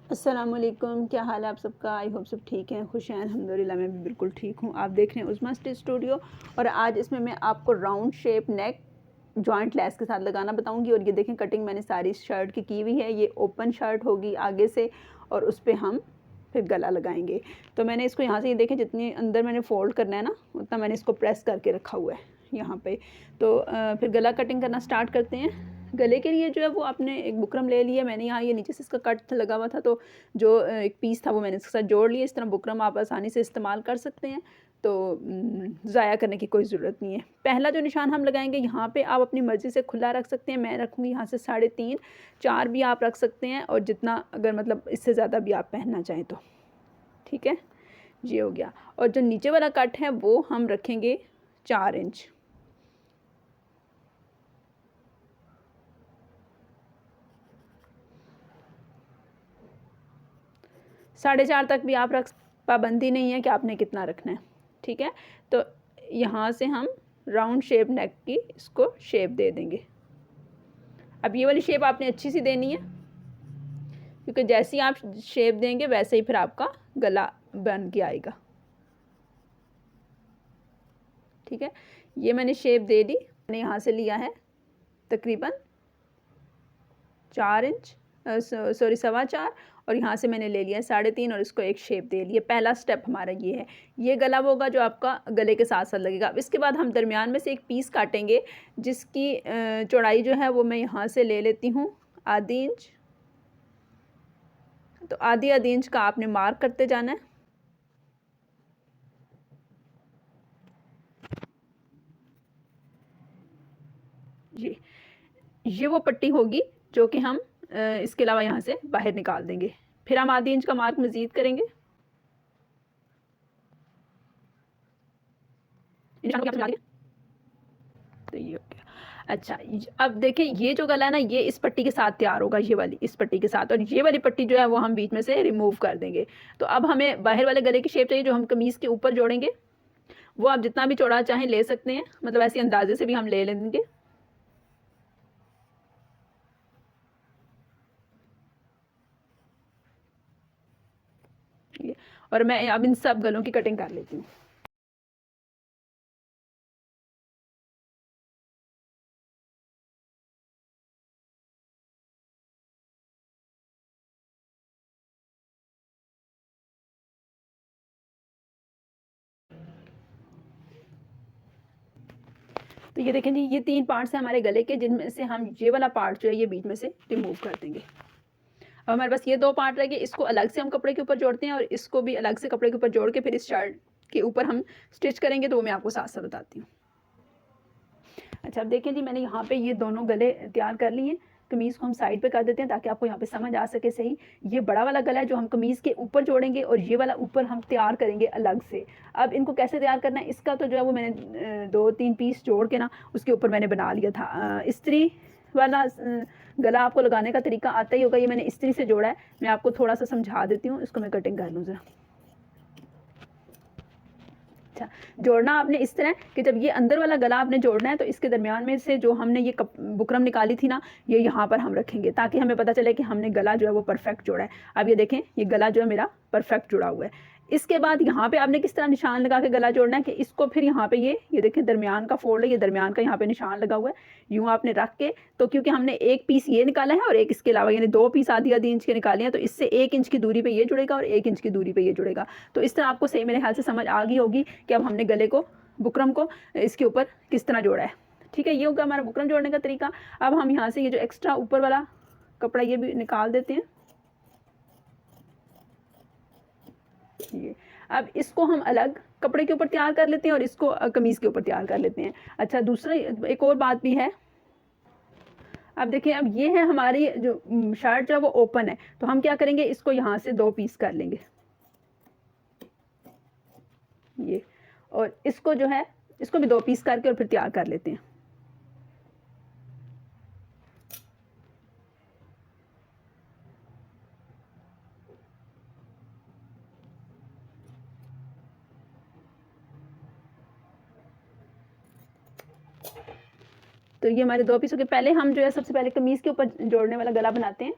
अस्सलामुअलैकुम, क्या हाल है आप सबका। आई होप सब ठीक हैं, खुश हैं। अल्हम्दुलिल्लाह मैं भी बिल्कुल ठीक हूँ। आप देख रहे हैं उज़मा स्टिच स्टूडियो और आज इसमें मैं आपको राउंड शेप नेक जॉइंट लेस के साथ लगाना बताऊंगी। और ये देखें कटिंग मैंने सारी शर्ट की हुई है। ये ओपन शर्ट होगी आगे से और उस पर हम फिर गला लगाएंगे। तो मैंने इसको यहाँ से ये देखें जितनी अंदर मैंने फ़ोल्ड करना है ना उतना मैंने इसको प्रेस करके रखा हुआ है यहाँ पे। तो फिर गला कटिंग करना स्टार्ट करते हैं। गले के लिए जो है वो आपने एक बुकरम ले लिया। मैंने यहाँ ये नीचे से इसका कट लगा हुआ था तो जो एक पीस था वो मैंने इसके साथ जोड़ लिया। इस तरह बुकरम आप आसानी से इस्तेमाल कर सकते हैं, तो ज़ाया करने की कोई ज़रूरत नहीं है। पहला जो निशान हम लगाएंगे यहाँ पे आप अपनी मर्ज़ी से खुला रख सकते हैं। मैं रखूँगी यहाँ से 3.5, 4 भी आप रख सकते हैं और जितना अगर मतलब इससे ज़्यादा भी आप पहनना चाहें तो ठीक है। ये हो गया। और जो नीचे वाला कट है वो हम रखेंगे 4 इंच। 4.5 तक भी आप रख, पाबंदी नहीं है कि आपने कितना रखना है, ठीक है। तो यहाँ से हम राउंड शेप नेक की इसको शेप दे देंगे। अब ये वाली शेप आपने अच्छी सी देनी है क्योंकि जैसे ही आप शेप देंगे वैसे ही फिर आपका गला बन के आएगा, ठीक है। ये मैंने शेप दे दी। मैंने यहाँ से लिया है तकरीबन 4 इंच, सॉरी 4.25, और यहाँ से मैंने ले लिया है 3.5 और इसको एक शेप दे लिया। पहला स्टेप हमारा ये है। ये गला होगा जो आपका गले के साथ साथ लगेगा। अब इसके बाद हम दरमियान में से एक पीस काटेंगे जिसकी चौड़ाई जो है वो मैं यहाँ से ले लेती हूँ आधी इंच। तो आधी इंच का आपने मार्क करते जाना है। ये वो पट्टी होगी जो कि हम इसके अलावा यहाँ से बाहर निकाल देंगे। फिर हम आधी इंच का मार्क मज़ीद करेंगे। तो ये हो गया। अच्छा, अब देखें ये जो गला है ना ये इस पट्टी के साथ तैयार होगा, ये वाली इस पट्टी के साथ, और ये वाली पट्टी जो है वो हम बीच में से रिमूव कर देंगे। तो अब हमें बाहर वाले गले की शेप चाहिए जो हम कमीज़ के ऊपर जोड़ेंगे। वो आप जितना भी चौड़ा चाहें ले सकते हैं, मतलब ऐसे अंदाजे से भी हम ले लेंगे। और मैं अब इन सब गलों की कटिंग कर लेती हूँ। तो ये देखें जी, ये 3 पार्ट्स हैं हमारे गले के जिनमें से हम ये वाला पार्ट जो है ये बीच में से रिमूव कर देंगे। अब हमारे पास ये 2 पार्ट रह गए। इसको अलग से हम कपड़े के ऊपर जोड़ते हैं और इसको भी अलग से कपड़े के ऊपर जोड़ के फिर इस शर्ट के ऊपर हम स्टिच करेंगे, तो वो मैं आपको साथ साथ बताती हूँ। अच्छा, अब देखें जी मैंने यहाँ पे ये दोनों गले तैयार कर लिए हैं। कमीज़ को हम साइड पे कर देते हैं ताकि आपको यहाँ पे समझ आ सके सही। ये बड़ा वाला गला है जो हम कमीज़ के ऊपर जोड़ेंगे और ये वाला ऊपर हम तैयार करेंगे अलग से। अब इनको कैसे तैयार करना है इसका तो जो है वो मैंने 2-3 पीस जोड़ के ना उसके ऊपर मैंने बना लिया था। इस्त्री वाला गला आपको लगाने का तरीका आता ही होगा। ये मैंने इस्त्री से जोड़ा है, मैं आपको थोड़ा सा समझा देती हूँ। इसको मैं कटिंग कर लूँ ज़रा। अच्छा, जोड़ना आपने इस तरह कि जब ये अंदर वाला गला आपने जोड़ना है तो इसके दरमियान में से जो हमने ये बुकरम निकाली थी ना ये यहाँ पर हम रखेंगे ताकि हमें पता चले कि हमने गला जो है वो परफेक्ट जोड़ा है। अब ये देखें ये गला जो है मेरा परफेक्ट जुड़ा हुआ है। इसके बाद यहाँ पे आपने किस तरह निशान लगा के गला जोड़ना है कि इसको फिर यहाँ पे ये देखें दरमियान का फोल्ड है, ये दरमियान का यहाँ पे निशान लगा हुआ है। यूँ आपने रख के, तो क्योंकि हमने एक पीस ये निकाला है और एक इसके अलावा यानी 2 पीस आधी इंच के निकाले हैं, तो इससे 1 इंच की दूरी पे ये जुड़ेगा और 1 इंच की दूरी पे ये जुड़ेगा। तो इस तरह आपको सही मेरे ख्याल से समझ आ गई होगी कि अब हमने गले को बुकरम को इसके ऊपर किस तरह जोड़ा है, ठीक है। ये होगा हमारा बुकरम जोड़ने का तरीका। अब हम यहाँ से ये जो एक्स्ट्रा ऊपर वाला कपड़ा ये भी निकाल देते हैं। ये अब इसको हम अलग कपड़े के ऊपर तैयार कर लेते हैं और इसको कमीज़ के ऊपर तैयार कर लेते हैं। अच्छा, दूसरा एक और बात भी है। अब देखिए, अब ये है हमारी जो शर्ट जो है वो ओपन है, तो हम क्या करेंगे इसको यहाँ से 2 पीस कर लेंगे ये, और इसको जो है इसको भी 2 पीस करके और फिर तैयार कर लेते हैं। तो ये हमारे 2 पीसों के पहले हम जो है सबसे पहले कमीज़ के ऊपर जोड़ने वाला गला बनाते हैं।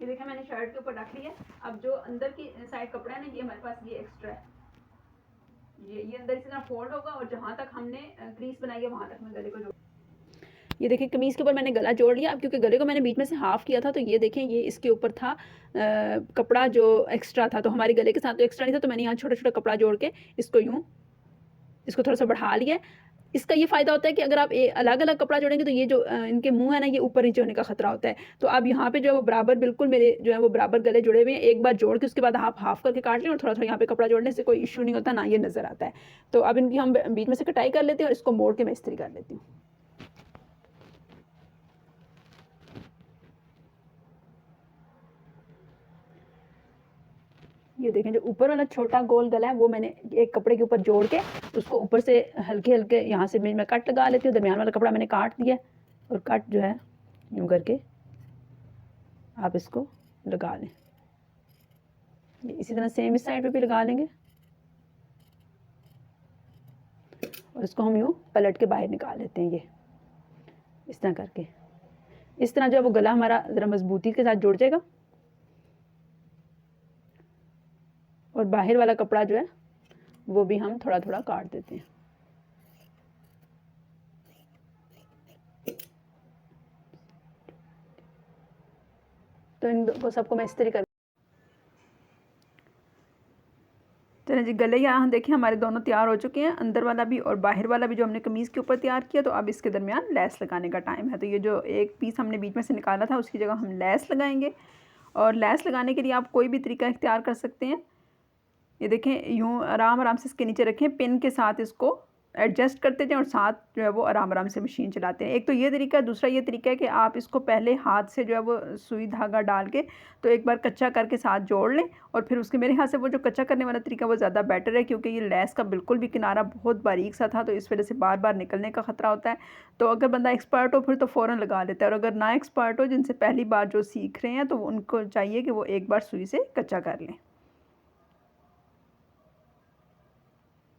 ये देखिए मैंने शर्ट के ऊपर रख लिया। अब जो अंदर की साइड कपड़ा है ना, ये हमारे पास ये एक्स्ट्रा है, ये अंदर इसी तरह फोल्ड होगा और जहाँ तक हमने क्रीज बनाई है वहाँ तक मैं गले को जोड़। ये देखिए कमीज़ के ऊपर मैंने गला जोड़ लिया। अब क्योंकि गले को मैंने बीच में से हाफ़ किया था, तो ये देखें ये इसके ऊपर था कपड़ा जो एक्स्ट्रा था, तो हमारे गले के साथ तो एक्स्ट्रा नहीं था, तो मैंने यहाँ छोटा छोटा कपड़ा जोड़ के इसको यूँ इसको थोड़ा सा बढ़ा लिया। इसका ये फ़ायदा होता है कि अगर आप अलग अलग कपड़ा जोड़ेंगे तो ये जो इनके मुंह है ना, ये ऊपर नीचे होने का ख़तरा होता है। तो अब यहाँ पे जो है वो बराबर बिल्कुल मेरे जो है वो बराबर गले जुड़े हुए हैं। एक बार जोड़ के उसके बाद आप हाफ़ करके काट लें और थोड़ा थोड़ा यहाँ पे कपड़ा जोड़ने से कोई इशू नहीं होता, ना ये नज़र आता है। तो अब इनकी हम बीच में से कटाई कर लेते हैं और इसको मोड़ के मैं इस्त्री कर लेती हूँ। ये देखें जो ऊपर वाला छोटा गोल गला है वो मैंने एक कपड़े के ऊपर जोड़ के उसको ऊपर से हल्के हल्के यहाँ से मैं कट लगा लेती हूँ। दरमियान वाला कपड़ा मैंने काट दिया और कट जो है यूँ करके आप इसको लगा लें। इसी तरह सेम इस साइड पे भी लगा लेंगे और इसको हम यूँ पलट के बाहर निकाल लेते हैं। ये इस तरह करके, इस तरह जो है वो गला हमारा ज़रा मजबूती के साथ जुड़ जाएगा और बाहर वाला कपड़ा जो है वो भी हम थोड़ा थोड़ा काट देते हैं। तो इन दो सबको मैं इस्त्री कर। चलिए जी, गले यहाँ देखिए हमारे दोनों तैयार हो चुके हैं, अंदर वाला भी और बाहर वाला भी जो हमने कमीज़ के ऊपर तैयार किया। तो अब इसके दरमियान लैस लगाने का टाइम है। तो ये जो एक पीस हमने बीच में से निकाला था उसकी जगह हम लैस लगाएंगे। और लैस लगाने के लिए आप कोई भी तरीका इख्तियार कर सकते हैं। ये देखें यूँ आराम आराम से इसके नीचे रखें, पिन के साथ इसको एडजस्ट करते जाएं और साथ जो है वो आराम आराम से मशीन चलाते हैं। एक तो ये तरीका है, दूसरा ये तरीका है कि आप इसको पहले हाथ से जो है वो सुई धागा डाल के तो एक बार कच्चा करके साथ जोड़ लें और फिर उसके, मेरे हाथ से वो जो कच्चा करने वाला तरीका वो ज़्यादा बेटर है क्योंकि ये लेस का बिल्कुल भी किनारा बहुत बारीक सा था, तो इस वजह से बार बार निकलने का ख़तरा होता है। तो अगर बंदा एक्सपर्ट हो फिर तो फ़ौरन लगा लेता है, और अगर ना एक्सपर्ट हो, जिनसे पहली बार जो सीख रहे हैं, तो उनको चाहिए कि वो एक बार सुई से कच्चा कर लें।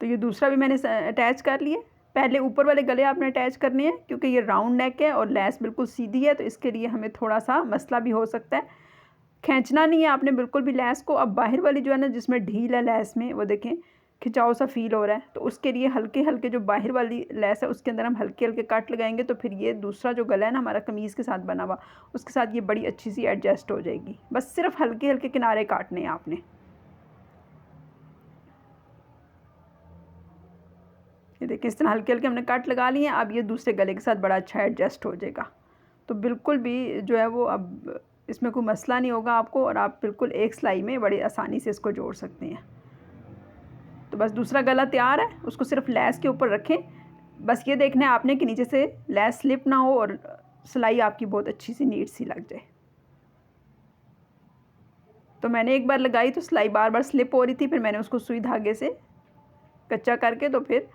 तो ये दूसरा भी मैंने अटैच कर लिया। पहले ऊपर वाले गले आपने अटैच करने हैं क्योंकि ये राउंड नेक है और लेस बिल्कुल सीधी है, तो इसके लिए हमें थोड़ा सा मसला भी हो सकता है। खींचना नहीं है आपने बिल्कुल भी लेस को। अब बाहर वाली जो है ना, जिसमें ढील है लेस में, वो देखें खिंचाव सा फील हो रहा है, तो उसके लिए हल्के हल्के जो बाहर वाली लेस है उसके अंदर हम हल्के हल्के कट लगाएंगे। तो फिर ये दूसरा जो गला है ना हमारा कमीज़ के साथ बना हुआ, उसके साथ ये बड़ी अच्छी सी एडजस्ट हो जाएगी। बस सिर्फ हल्के हल्के किनारे काटने हैं आपने। ये देखिए इस तरह हल्के हल्के हमने कट लगा लिए हैं। अब ये दूसरे गले के साथ बड़ा अच्छा एडजस्ट हो जाएगा। तो बिल्कुल भी जो है वो अब इसमें कोई मसला नहीं होगा आपको, और आप बिल्कुल एक सिलाई में बड़ी आसानी से इसको जोड़ सकते हैं। तो बस दूसरा गला तैयार है, उसको सिर्फ लेस के ऊपर रखें। बस ये देखना है आपने कि नीचे से लेस स्लिप ना हो और सिलाई आपकी बहुत अच्छी सी नीट सी लग जाए। तो मैंने एक बार लगाई तो सिलाई बार बार स्लिप हो रही थी, फिर मैंने उसको सुई धागे से कच्चा करके तो फिर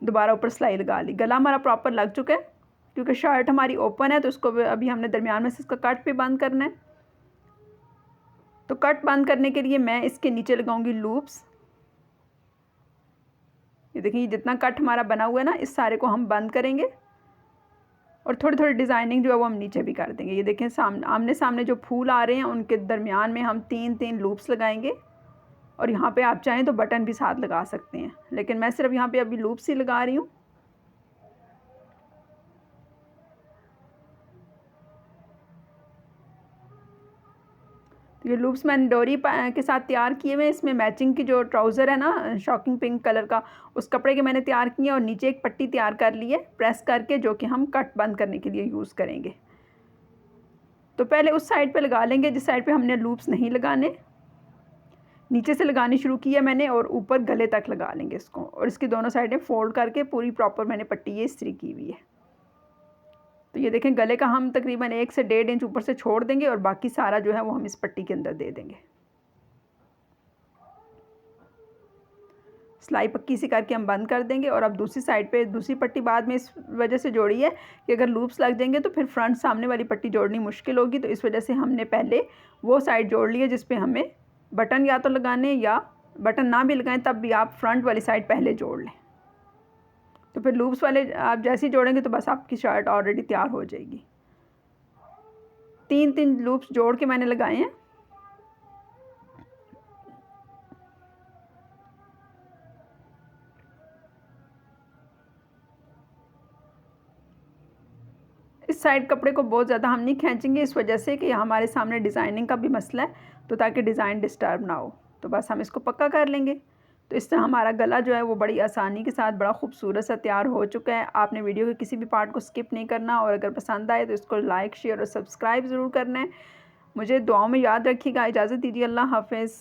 दोबारा ऊपर सिलाई लगा ली। गला हमारा प्रॉपर लग चुका है क्योंकि शर्ट हमारी ओपन है, तो उसको अभी हमने दरमियान में से इसका कट पे बंद करना है। तो कट बंद करने के लिए मैं इसके नीचे लगाऊंगी लूप्स। ये देखिए जितना कट हमारा बना हुआ है ना, इस सारे को हम बंद करेंगे और थोड़ी थोड़ी डिज़ाइनिंग जो है वो हम नीचे भी कर देंगे। ये देखें आमने सामने जो फूल आ रहे हैं उनके दरमियान में हम 3-3 लूप्स लगाएंगे, और यहाँ पे आप चाहें तो बटन भी साथ लगा सकते हैं, लेकिन मैं सिर्फ यहाँ पे अभी लूप्स ही लगा रही हूँ। ये लूप्स मैंने डोरी के साथ तैयार किए हुए हैं। इसमें मैचिंग की जो ट्राउज़र है ना शॉकिंग पिंक कलर का, उस कपड़े के मैंने तैयार किए और नीचे एक पट्टी तैयार कर ली है प्रेस करके, जो कि हम कट बंद करने के लिए यूज़ करेंगे। तो पहले उस साइड पे लगा लेंगे जिस साइड पे हमने लूप्स नहीं लगाने। नीचे से लगानी शुरू की है मैंने और ऊपर गले तक लगा लेंगे इसको, और इसकी दोनों साइडें फोल्ड करके पूरी प्रॉपर मैंने पट्टी ये इस्त्री की हुई है। तो ये देखें गले का हम तकरीबन 1 से 1.5 इंच ऊपर से छोड़ देंगे और बाकी सारा जो है वो हम इस पट्टी के अंदर दे देंगे। सिलाई पक्की सी करके हम बंद कर देंगे। और अब दूसरी साइड पे दूसरी पट्टी बाद में इस वजह से जोड़ी है कि अगर लूप्स लग जाएंगे तो फिर फ्रंट सामने वाली पट्टी जोड़नी मुश्किल होगी, तो इस वजह से हमने पहले वो साइड जोड़ ली है जिस पे हमें बटन या तो लगाने, या बटन ना भी लगाएं तब भी आप फ्रंट वाली साइड पहले जोड़ लें। तो फिर लूप्स वाले आप जैसे ही जोड़ेंगे तो बस आपकी शर्ट ऑलरेडी तैयार हो जाएगी। 3 लूप्स जोड़ के मैंने लगाए हैं। इस साइड कपड़े को बहुत ज़्यादा हम नहीं खींचेंगे, इस वजह से कि हमारे सामने डिज़ाइनिंग का भी मसला है, तो ताकि डिज़ाइन डिस्टर्ब ना हो। तो बस हम इसको पक्का कर लेंगे। तो इस तरह हमारा गला जो है वो बड़ी आसानी के साथ बड़ा खूबसूरत सा तैयार हो चुका है। आपने वीडियो के किसी भी पार्ट को स्किप नहीं करना, और अगर पसंद आए तो इसको लाइक, शेयर और सब्सक्राइब ज़रूर करना है। मुझे दुआओं में याद रखिएगा। इजाज़त दीजिए, अल्लाह हाफ़िज़।